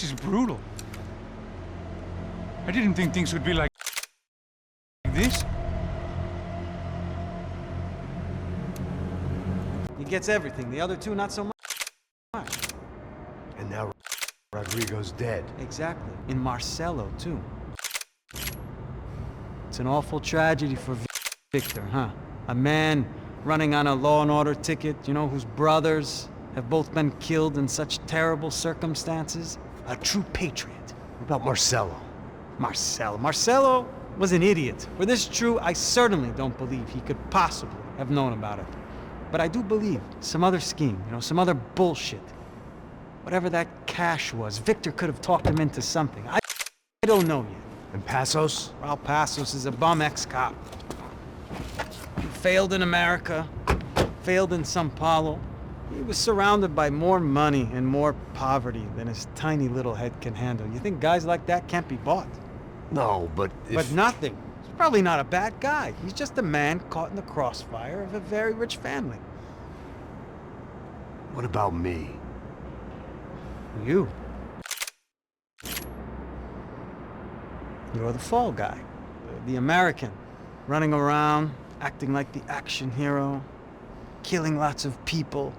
This is brutal. I didn't think things would be like this. He gets everything, the other two not so much. And now Rodrigo's dead. Exactly. In Marcelo, too. It's an awful tragedy for Victor, huh? A man running on a law and order ticket, you know, whose brothers have both been killed in such terrible circumstances. A true patriot. What about Marcelo? Marcelo was an idiot. Were this true, I certainly don't believe he could possibly have known about it. But I do believe some other scheme, you know, some other bullshit. Whatever that cash was, Victor could have talked him into something. I don't know yet. And Passos? Raul Passos is a bum ex-cop. He failed in America, failed in São Paulo. He was surrounded by more money and more poverty than his tiny little head can handle. You think guys like that can't be bought? No, but But nothing. He's probably not a bad guy. He's just a man caught in the crossfire of a very rich family. What about me? You. You're the fall guy. The American. Running around, acting like the action hero. Killing lots of people.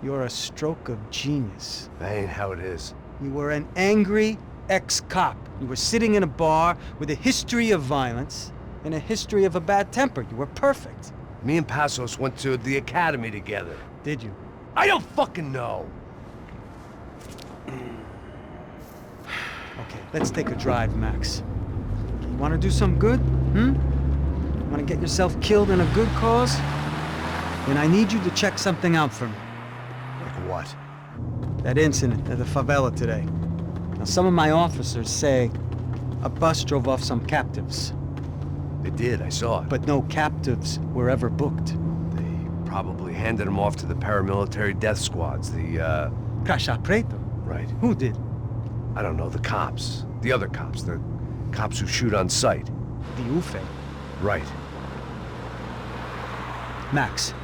You're a stroke of genius. That ain't how it is. You were an angry ex-cop. You were sitting in a bar with a history of violence and a history of a bad temper. You were perfect. Me and Passos went to the academy together. Did you? I don't fucking know! Okay, let's take a drive, Max. You want to do some good? Want to get yourself killed in a good cause? Then I need you to check something out for me. Like what? That incident at the favela today. Now, some of my officers say a bus drove off some captives. They did, I saw it. But no captives were ever booked. They probably handed them off to the paramilitary death squads, the, Caixa Preto? Right. Who did? I don't know, the cops. The other cops. The cops who shoot on sight. The UFE. Right. Max,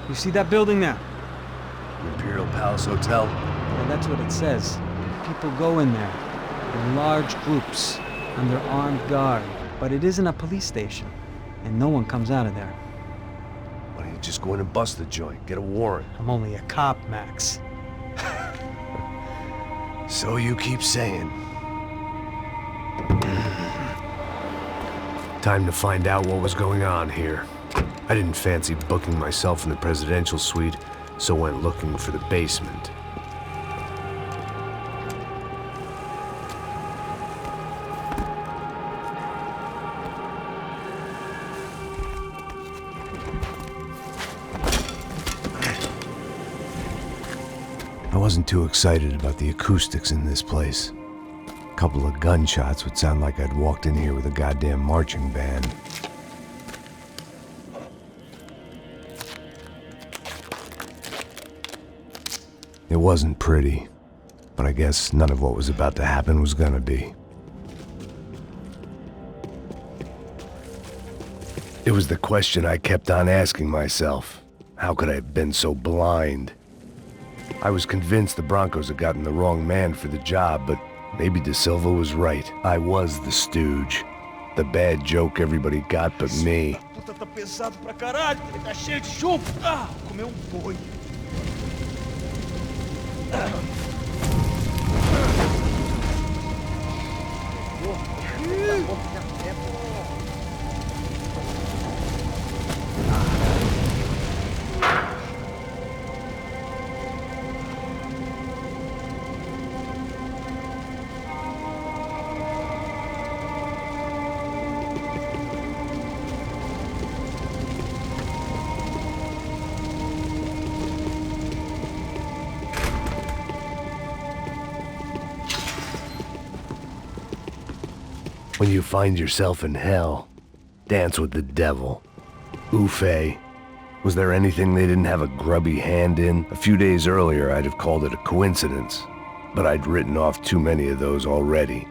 you see that building there? Imperial Palace Hotel? Yeah, that's what it says. People go in there in large groups under armed guard. But it isn't a police station, and no one comes out of there. Why don't you just go in and bust the joint? Get a warrant. I'm only a cop, Max. So you keep saying. Time to find out what was going on here. I didn't fancy booking myself in the presidential suite, so went looking for the basement. I wasn't too excited about the acoustics in this place. A couple of gunshots would sound like I'd walked in here with a goddamn marching band. It wasn't pretty, but I guess none of what was about to happen was gonna be. It was the question I kept on asking myself. How could I have been so blind? I was convinced the Broncos had gotten the wrong man for the job, but maybe De Silva was right. I was the stooge. The bad joke everybody got but me. Puta, tá pesado pra caralho, ele tá cheio de chumbo. Ah, comeu boi. When you find yourself in hell, dance with the devil. Ufe. Was there anything they didn't have a grubby hand in? A few days earlier, I'd have called it a coincidence, but I'd written off too many of those already.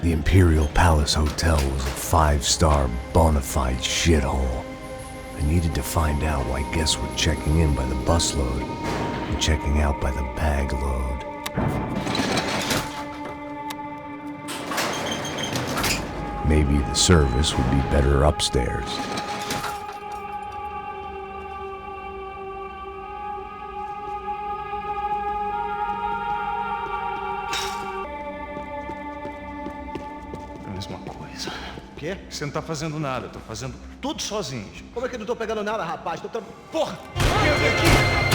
The Imperial Palace Hotel was a 5-star bona fide shithole. I needed to find out why guests were checking in by the busload and checking out by the bag load. Maybe the service would be better upstairs. A mesma coisa. Quê? Você não tá fazendo nada, eu tô fazendo tudo sozinho. Como é que eu não tô pegando nada, rapaz? Porra! Vem aqui!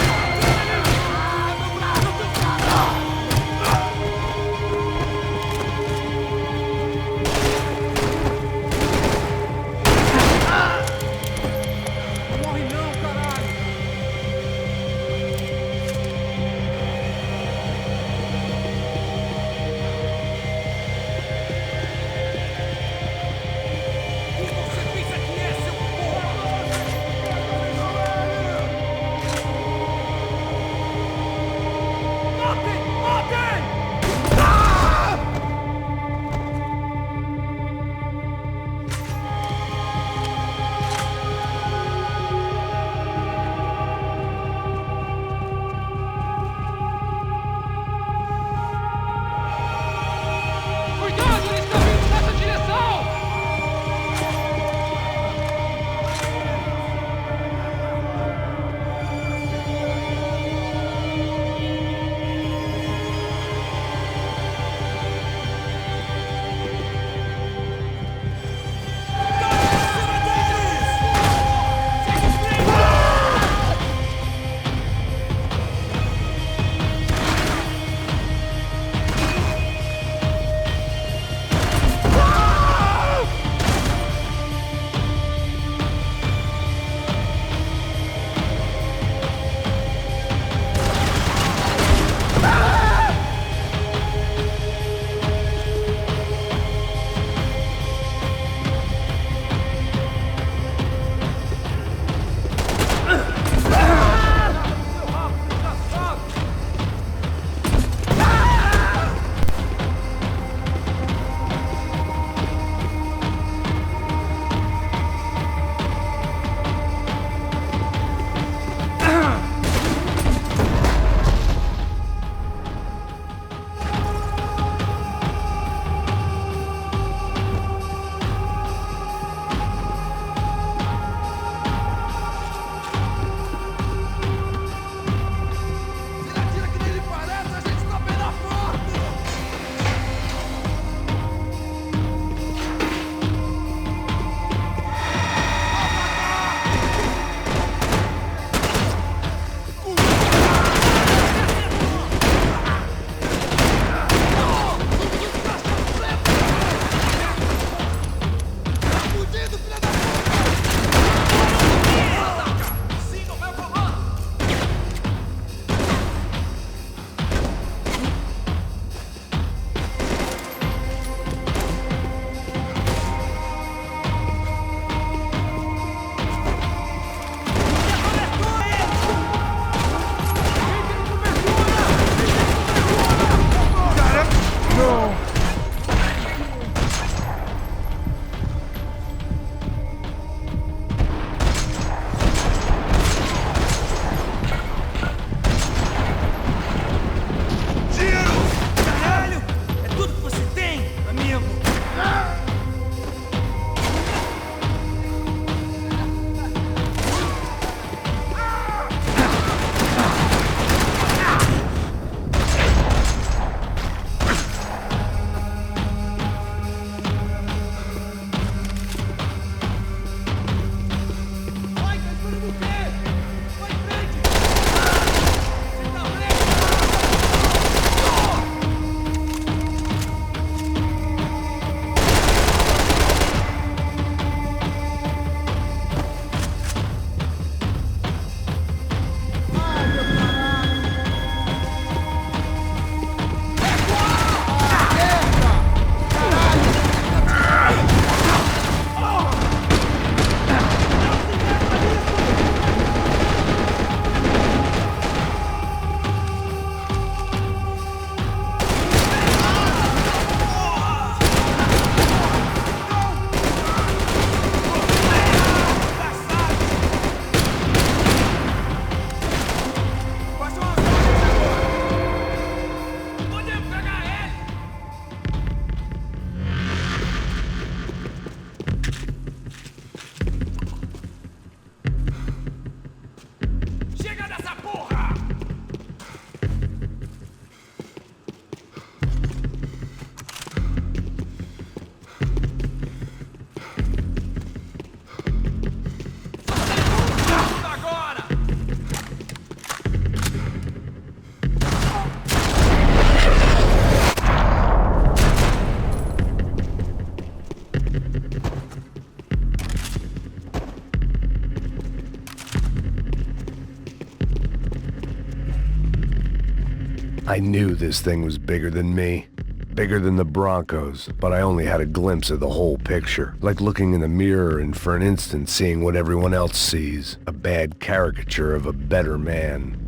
I knew this thing was bigger than me. Bigger than the Broncos, but I only had a glimpse of the whole picture. Like looking in the mirror and for an instant seeing what everyone else sees. A bad caricature of a better man.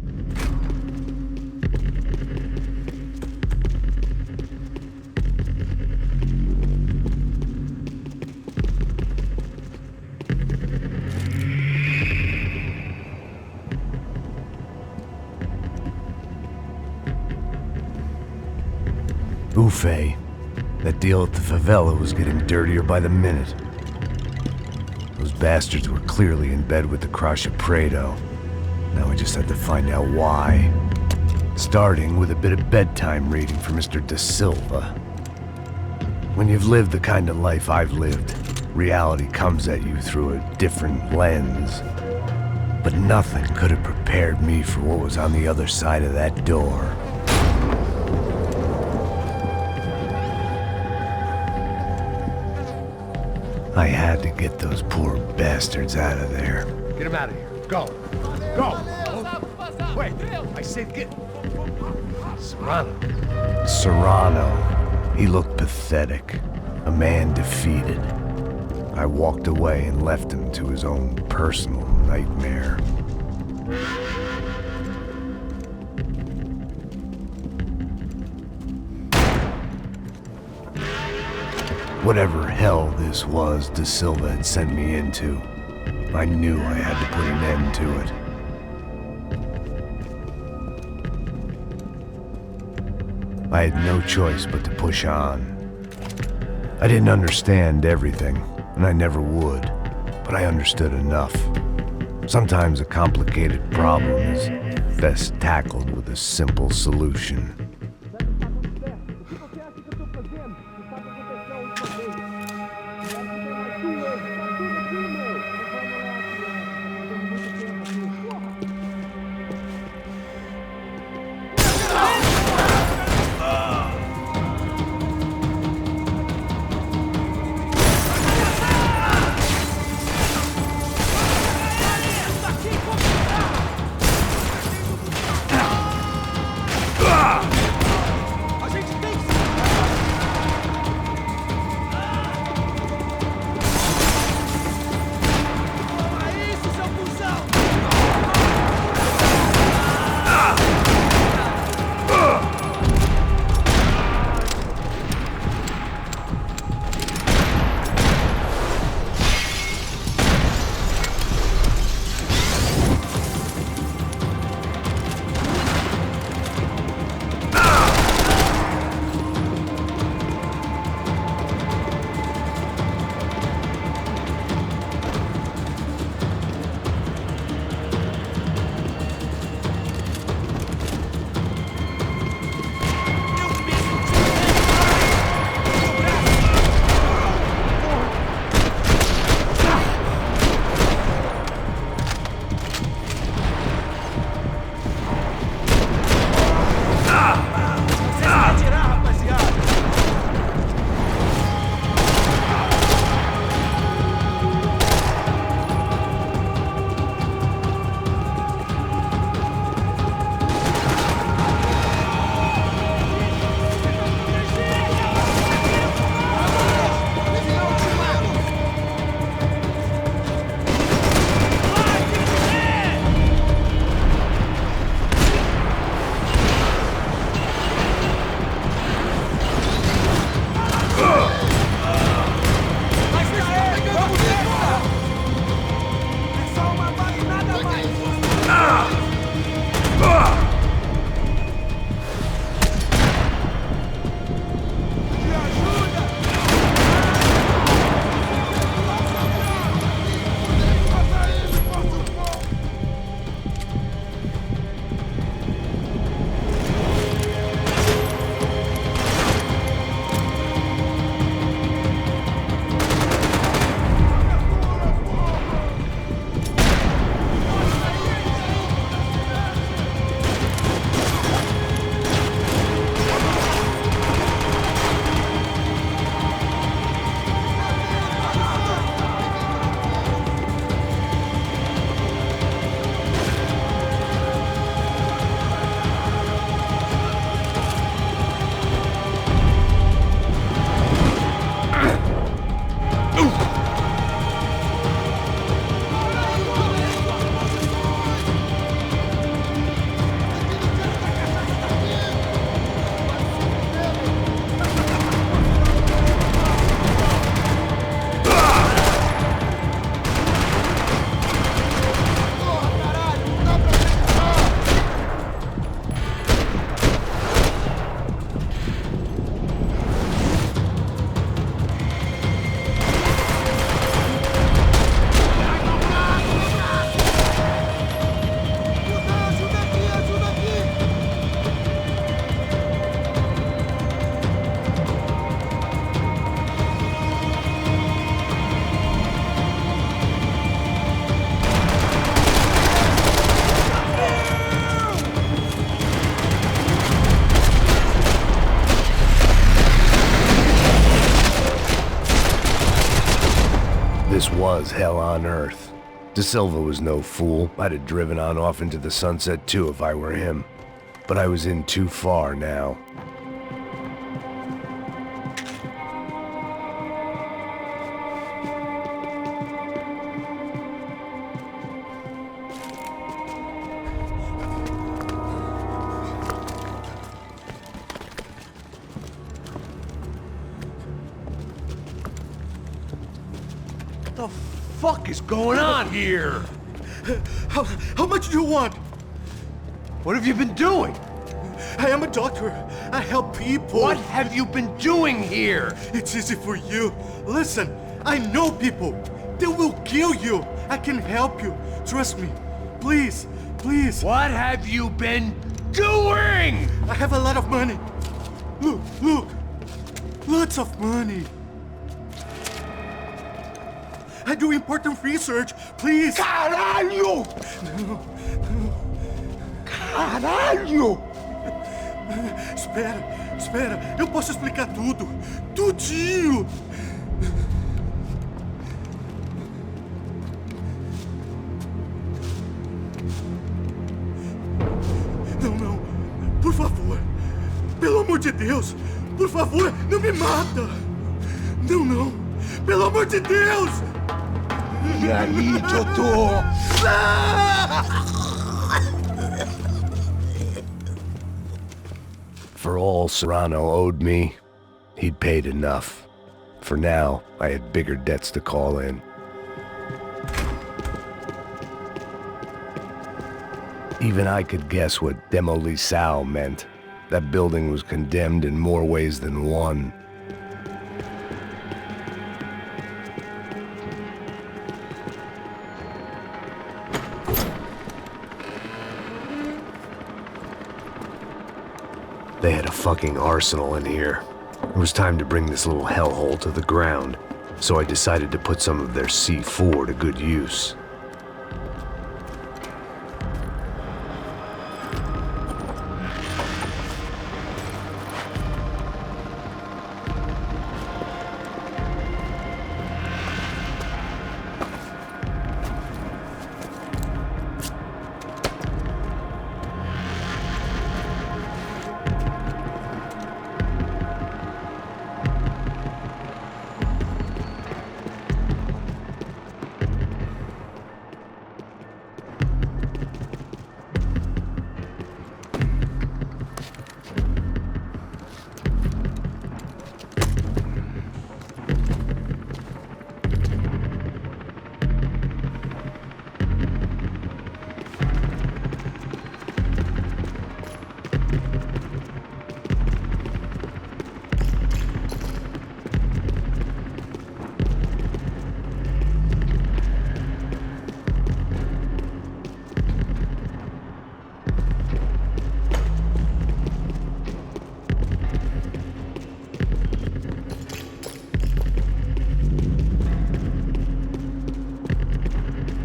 Buffet. That deal at the favela was getting dirtier by the minute. Those bastards were clearly in bed with the Crusher Prado. Now we just had to find out why. Starting with a bit of bedtime reading for Mr. Da Silva. When you've lived the kind of life I've lived, reality comes at you through a different lens. But nothing could have prepared me for what was on the other side of that door. I had to get those poor bastards out of there. Get him out of here. Go. Go. Wait. I said get... Serrano. Serrano. He looked pathetic. A man defeated. I walked away and left him to his own personal nightmare. Whatever hell this was Da Silva had sent me into, I knew I had to put an end to it. I had no choice but to push on. I didn't understand everything, and I never would, but I understood enough. Sometimes a complicated problem is best tackled with a simple solution. was hell on earth. De Silva was no fool. I'd have driven on off into the sunset too if I were him. But I was in too far now. What the fuck is going on here? How much do you want? What have you been doing? I am a doctor. I help people. What have you been doing here? It's easy for you. Listen, I know people. They will kill you. I can help you. Trust me. Please, please. What have you been doing? I have a lot of money. Look, look. Lots of money. I do important research. Please. Caralho! Caralho! Espera, espera. Eu posso explicar tudo. Tudinho. Não, não. Por favor. Pelo amor de Deus. Por favor, não me mata. Não, não. Pelo amor de Deus. E aí, doutor? For all Serrano owed me, he'd paid enough. For now, I had bigger debts to call in. Even I could guess what demolição meant. That building was condemned in more ways than one. They had a fucking arsenal in here. It was time to bring this little hellhole to the ground, so I decided to put some of their C4 to good use.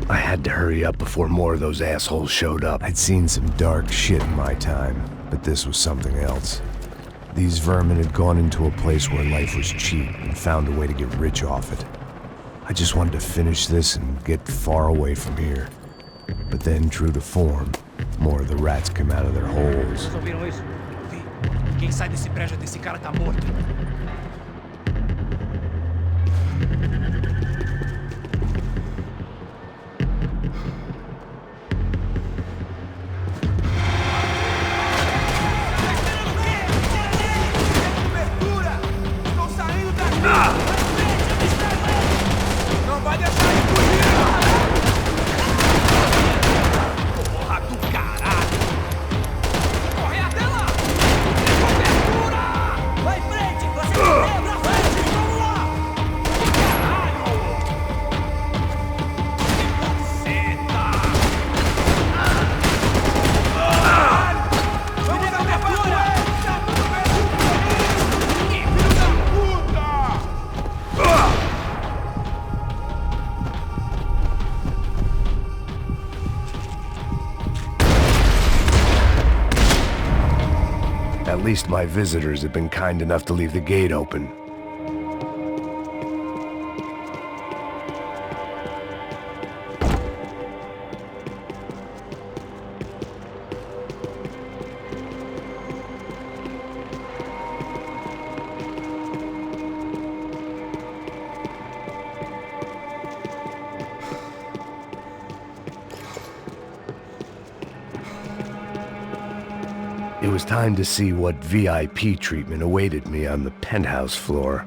I had to hurry up before more of those assholes showed up. I'd seen some dark shit in my time, but this was something else. These vermin had gone into a place where life was cheap and found a way to get rich off it. I just wanted to finish this and get far away from here. But then, true to form, more of the rats came out of their holes. Vocês ouviram isso? Eu vi. Quem sai desse prédio desse cara tá morto. At least my visitors had been kind enough to leave the gate open. It was time to see what VIP treatment awaited me on the penthouse floor.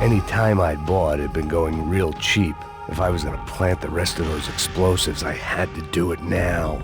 Any time I'd bought had been going real cheap. If I was gonna plant the rest of those explosives, I had to do it now.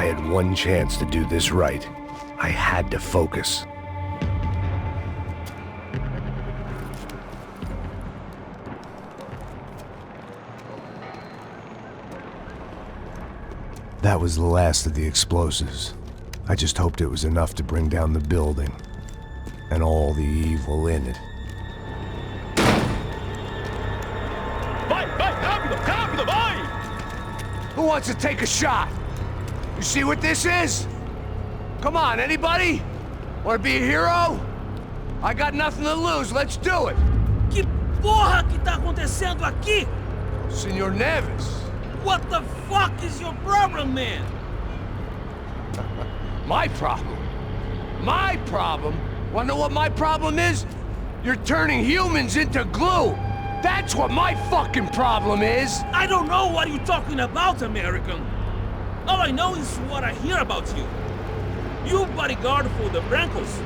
had one chance to do this right. I had to focus. That was the last of the explosives. I just hoped it was enough to bring down the building. And all the evil in it. Vai, vai, rápido, rápido, vai! Who wants to take a shot? You see what this is? Come on, anybody? Want to be a hero? I got nothing to lose, let's do it! Que porra que tá acontecendo aqui? Senor Neves. What the fuck is your problem, man? My problem? My problem? Wanna know what my problem is? You're turning humans into glue! That's what my fucking problem is! I don't know what you're talking about, American. All I know is what I hear about you. You bodyguard for the Brancos.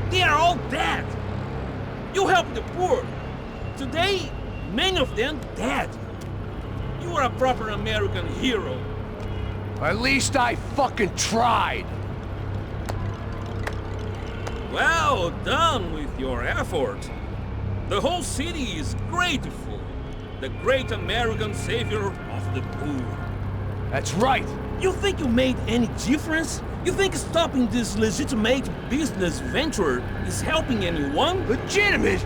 They are all dead. You help the poor. Today, many of them dead. You are a proper American hero. At least I fucking tried! Well done with your effort. The whole city is grateful. The great American savior of the poor. That's right! You think you made any difference? You think stopping this legitimate business venture is helping anyone? Legitimate?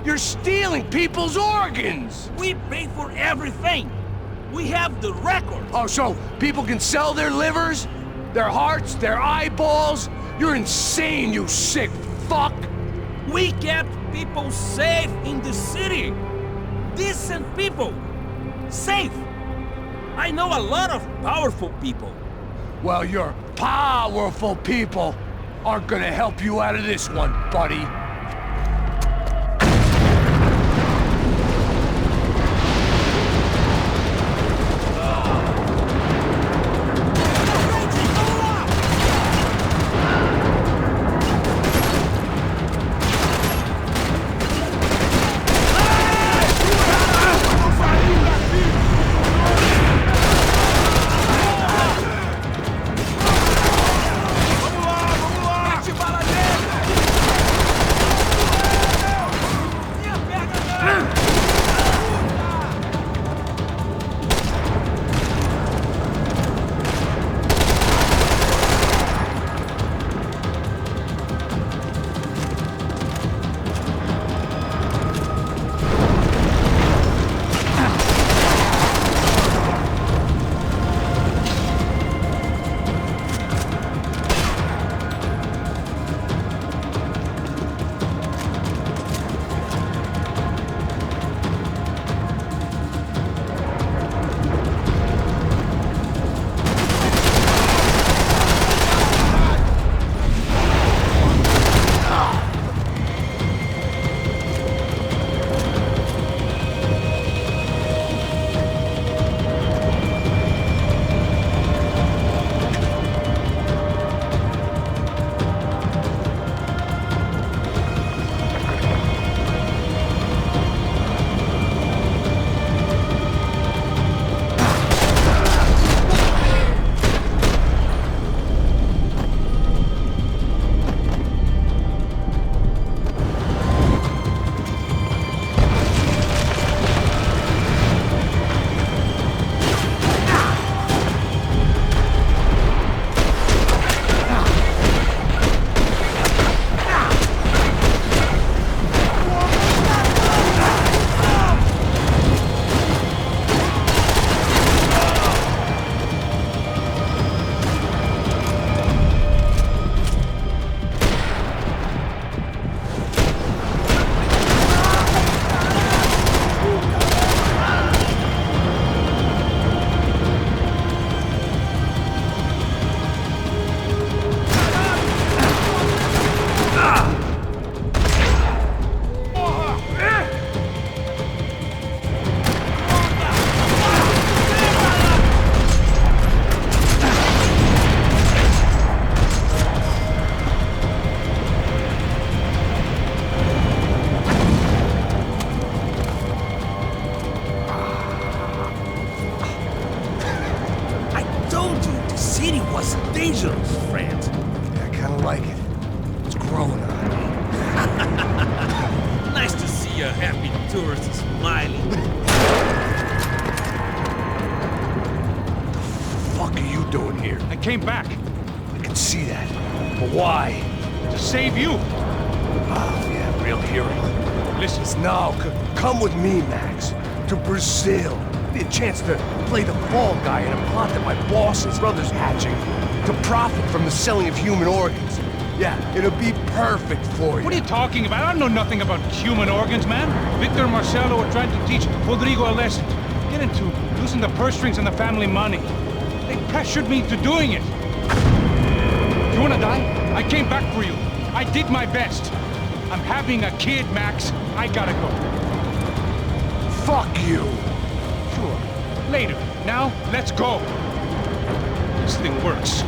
You're stealing people's organs! We pay for everything. We have the record. Oh, so people can sell their livers? Their hearts? Their eyeballs? You're insane, you sick fuck! We kept people safe in the city. Decent people. Safe. I know a lot of powerful people. Well, your powerful people aren't gonna help you out of this one, buddy. city was dangerous, friend. I kinda like it. It's growing on me. Nice to see a happy tourist smiling. What the fuck are you doing here? I came back I can see that. But why? to save you. Oh, yeah, real hero. Listen, No, come with me, Max. To Brazil. Be a chance to play the fall guy in a plot that my boss's brother's hatching. To profit from the selling of human organs. Yeah, it'll be perfect for you. what are you talking about? I know nothing about human organs, man. Victor and Marcelo are trying to teach Rodrigo a lesson. Get into losing the purse strings and the family money. They pressured me into doing it. You wanna die? I came back for you. I did my best. I'm having a kid, Max. I gotta go. Fuck you. Sure. Later. Now, let's go. This thing works.